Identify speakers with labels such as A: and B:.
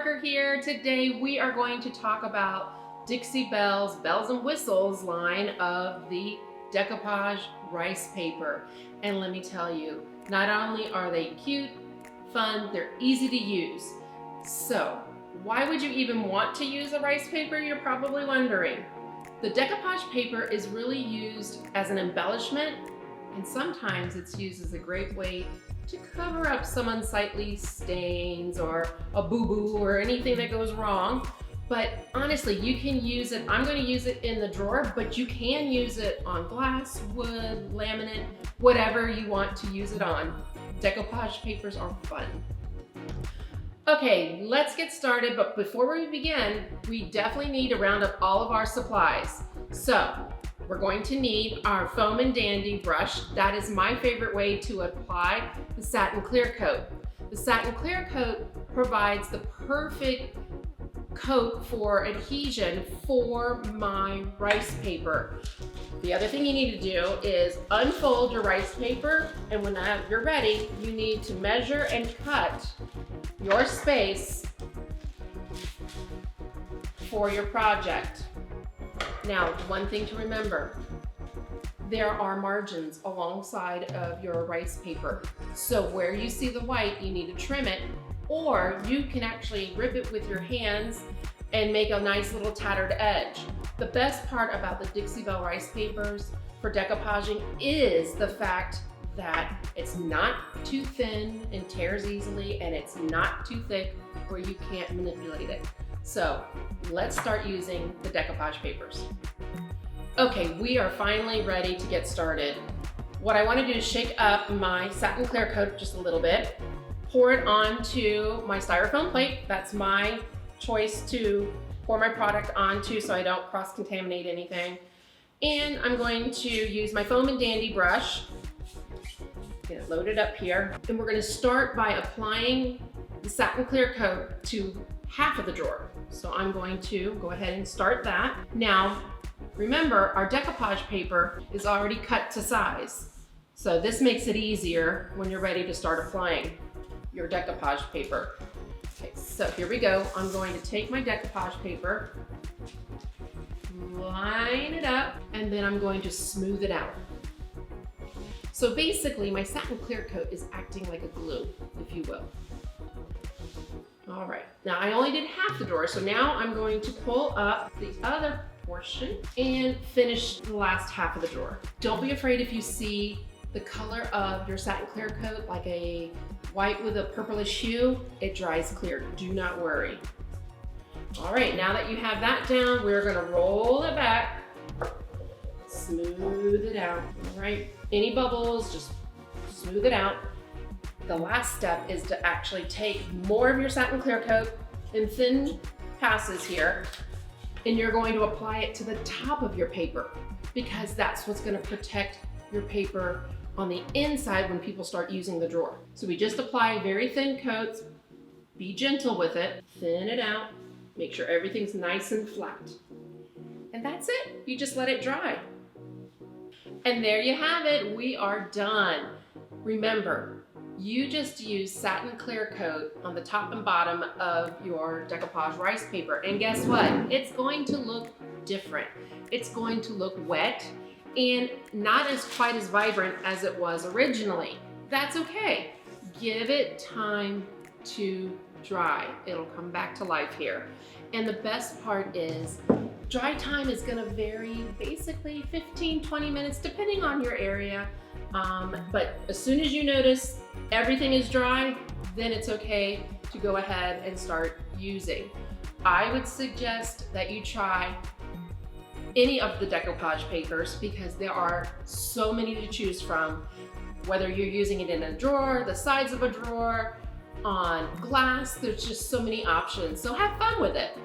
A: Parker here. Today we are going to talk about Dixie Belle's Bells and Whistles line of the Decoupage rice paper. And let me tell you, not only are they cute, fun, they're easy to use. So why would you even want to use a rice paper, you're probably wondering. The decoupage paper is really used as an embellishment, and sometimes it's used as a great way to cover up some unsightly stains or a boo-boo or anything that goes wrong. But honestly, you can use it, I'm going to use it in the drawer, but you can use it on glass, wood, laminate, whatever you want to use it on. Decoupage papers are fun. Okay, let's get started, but before we begin, we definitely need to round up all of our supplies. So, we're going to need our Foam and Dandy brush. That is my favorite way to apply the satin clear coat. The satin clear coat provides the perfect coat for adhesion for my rice paper. The other thing you need to do is unfold your rice paper, and when you're ready, you need to measure and cut your space for your project. Now, one thing to remember, there are margins alongside of your rice paper. So where you see the white, you need to trim it, or you can actually rip it with your hands and make a nice little tattered edge. The best part about the Dixie Belle rice papers for decoupaging is the fact that it's not too thin and tears easily, and it's not too thick where you can't manipulate it. So let's start using the decoupage papers. Okay, we are finally ready to get started. What I want to do is shake up my satin clear coat just a little bit, pour it onto my styrofoam plate. That's my choice to pour my product onto so I don't cross-contaminate anything. And I'm going to use my Foam and Dandy brush. Get it loaded up here. And we're going to start by applying the satin clear coat to half of the drawer. So I'm going to go ahead and start that. Now, remember, our decoupage paper is already cut to size. So this makes it easier when you're ready to start applying your decoupage paper. Okay, so here we go. I'm going to take my decoupage paper, line it up, and then I'm going to smooth it out. So basically, my satin clear coat is acting like a glue, if you will. All right, now I only did half the drawer, so now I'm going to pull up the other portion and finish the last half of the drawer. Don't be afraid if you see the color of your satin clear coat, like a white with a purplish hue, it dries clear, do not worry. All right, now that you have that down, we're gonna roll it back, smooth it out, all right? Any bubbles, just smooth it out. The last step is to actually take more of your satin clear coat in thin passes here, and you're going to apply it to the top of your paper, because that's what's going to protect your paper on the inside when people start using the drawer. So we just apply very thin coats, be gentle with it, thin it out, make sure everything's nice and flat. And that's it, you just let it dry. And there you have it, we are done. Remember, you just use satin clear coat on the top and bottom of your decoupage rice paper, and guess what? It's going to look different. It's going to look wet and not as quite as vibrant as it was originally. That's okay. Give it time to dry. It'll come back to life here. And the best part is, dry time is gonna vary basically 15-20 minutes depending on your area. But as soon as you notice everything is dry, then it's okay to go ahead and start using. I would suggest that you try any of the decoupage papers because there are so many to choose from. Whether you're using it in a drawer, the sides of a drawer, on glass, there's just so many options. So have fun with it.